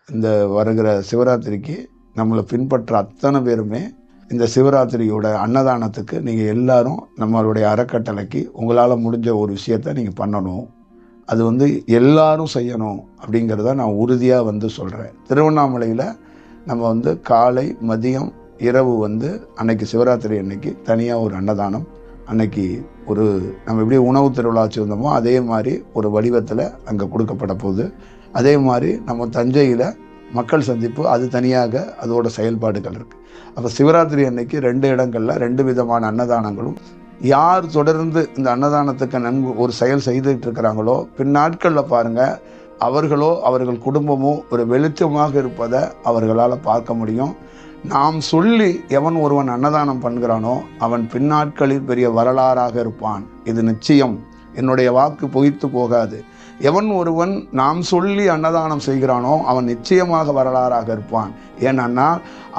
இந்த வருகிற சிவராத்திரிக்கு நம்மளை பின்பற்ற அத்தனை பேருமே இந்த சிவராத்திரியோட அன்னதானத்துக்கு நீங்கள் எல்லாரும் நம்மளுடைய அறக்கட்டளைக்கு உங்களால் முடிஞ்ச ஒரு விஷயத்தை நீங்கள் பண்ணணும். அது எல்லாரும் செய்யணும் அப்படிங்கிறத நான் உறுதியாக சொல்கிறேன். திருவண்ணாமலையில் நம்ம காலை மதியம் இரவு அன்னைக்கு சிவராத்திரி அன்னைக்கு தனியாக ஒரு அன்னதானம், அன்னைக்கு நம்ம எப்படி உணவு திருவிழா வச்சுருந்தோமோ அதே மாதிரி ஒரு வடிவத்தில் அங்கே கொடுக்கப்பட போகுது. அதே மாதிரி நம்ம தஞ்சையில் மக்கள் சந்திப்பு அது தனியாக அதோட செயல்பாடுகள் இருக்குது. அப்போ சிவராத்திரி அன்னைக்கு 2 இடங்களில் 2 விதமான அன்னதானங்களும், யார் தொடர்ந்து இந்த அன்னதானத்துக்கு ஒரு செயல் செய்துட்டு இருக்கிறாங்களோ பின்னாட்களில் பாருங்கள் அவர்களோ அவர்கள் குடும்பமோ ஒரு வெளிச்சமாக இருப்பதை அவர்களால் பார்க்க முடியும். நாம் சொல்லி எவன் ஒருவன் அன்னதானம் பண்ணுகிறானோ அவன் பின்னாட்களில் பெரிய வரலாறாக இருப்பான். இது நிச்சயம், என்னுடைய வாக்கு பொய்த்து போகாது. எவன் ஒருவன் நாம் சொல்லி அன்னதானம் செய்கிறானோ அவன் நிச்சயமாக வரலாறாக இருப்பான். ஏன்னா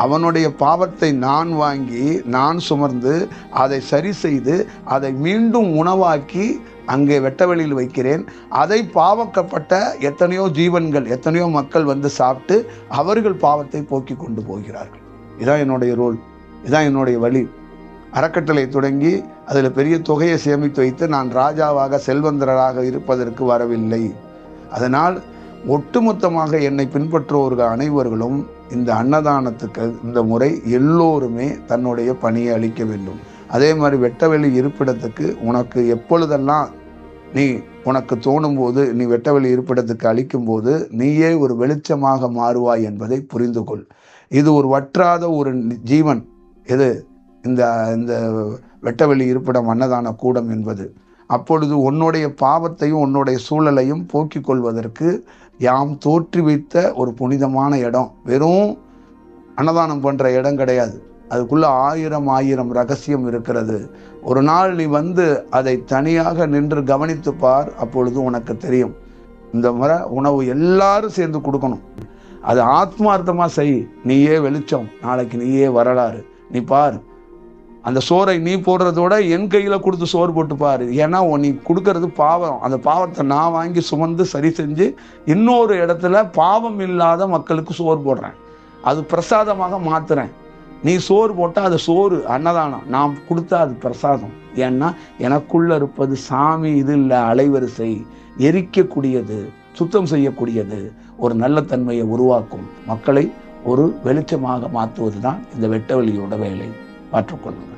அவனுடைய பாவத்தை நான் வாங்கி நான் சுமர்ந்து அதை சரி செய்து அதை மீண்டும் உணவாக்கி அங்கே வெட்டவெளியில் வைக்கிறேன். அதை பாவக்கப்பட்ட எத்தனையோ ஜீவன்கள் எத்தனையோ மக்கள் சாப்பிட்டு அவர்கள் பாவத்தை போக்கி கொண்டு போகிறார்கள். இதான் என்னுடைய ரோல், இதான் என்னுடைய வழி. அறக்கட்டளை தொடங்கி அதில் பெரிய தொகையை சேமித்து வைத்து நான் ராஜாவாக செல்வந்தராக இருப்பதற்கு வரவில்லை. அதனால் ஒட்டுமொத்தமாக என்னை பின்பற்றுவோர்கள் அனைவர்களும் இந்த அன்னதானத்துக்கு இந்த முறை எல்லோருமே தன்னுடைய பணியை அளிக்க வேண்டும். அதே மாதிரி வெட்டவெளி இருப்பிடத்துக்கு உனக்கு எப்பொழுதெல்லாம் உனக்கு தோணும் போது நீ வெட்டவெளி இருப்பிடத்துக்கு அளிக்கும் போது நீயே ஒரு வெளிச்சமாக மாறுவாய் என்பதை புரிந்து கொள். இது ஒரு வற்றாத ஒரு ஜீவன். எது இந்த இந்த வெட்டவெளி இருப்பிடம் அன்னதான கூடம் என்பது. அப்பொழுது உன்னுடைய பாவத்தையும் உன்னுடைய சூழலையும் போக்கிக் கொள்வதற்கு யாம் தோற்றி வைத்த ஒரு புனிதமான இடம். வெறும் அன்னதானம் பண்ணுற இடம் கிடையாது, அதுக்குள்ள ஆயிரம் ரகசியம் இருக்கிறது. ஒரு நாள் நீ அதை தனியாக நின்று கவனித்து பார், அப்பொழுது உனக்கு தெரியும். இந்த முறை உணவு எல்லாரும் சேர்ந்து கொடுக்கணும். அது ஆத்மார்த்தமாக செய். நீயே வெளிச்சம், நாளைக்கு நீயே வரலாறு. நீ பார், அந்த சோறை நீ போடுறதோட என் கையில் கொடுத்து சோறு போட்டு பாரு. ஏன்னா நீ கொடுக்கறது பாவம். அந்த பாவத்தை நான் வாங்கி சுமந்து சரி செஞ்சு இன்னொரு இடத்துல பாவம் இல்லாத மக்களுக்கு சோறு போடுறேன், அது பிரசாதமாக மாத்துறேன். நீ சோறு போட்டால் அது சோறு அன்னதானம், நான் கொடுத்தா அது பிரசாதம். ஏன்னா எனக்குள்ள இருப்பது சாமி, இது இல்லை அலைவரிசை, எரிக்கக்கூடியது, சுத்தம் செய்யக்கூடியது, ஒரு நல்ல தன்மையை உருவாக்கும், மக்களை ஒரு வெளிச்சமாக மாற்றுவது தான் இந்த வெட்டவெளியோட வேலை. மாற்றிக்கொள்ளுங்கள்.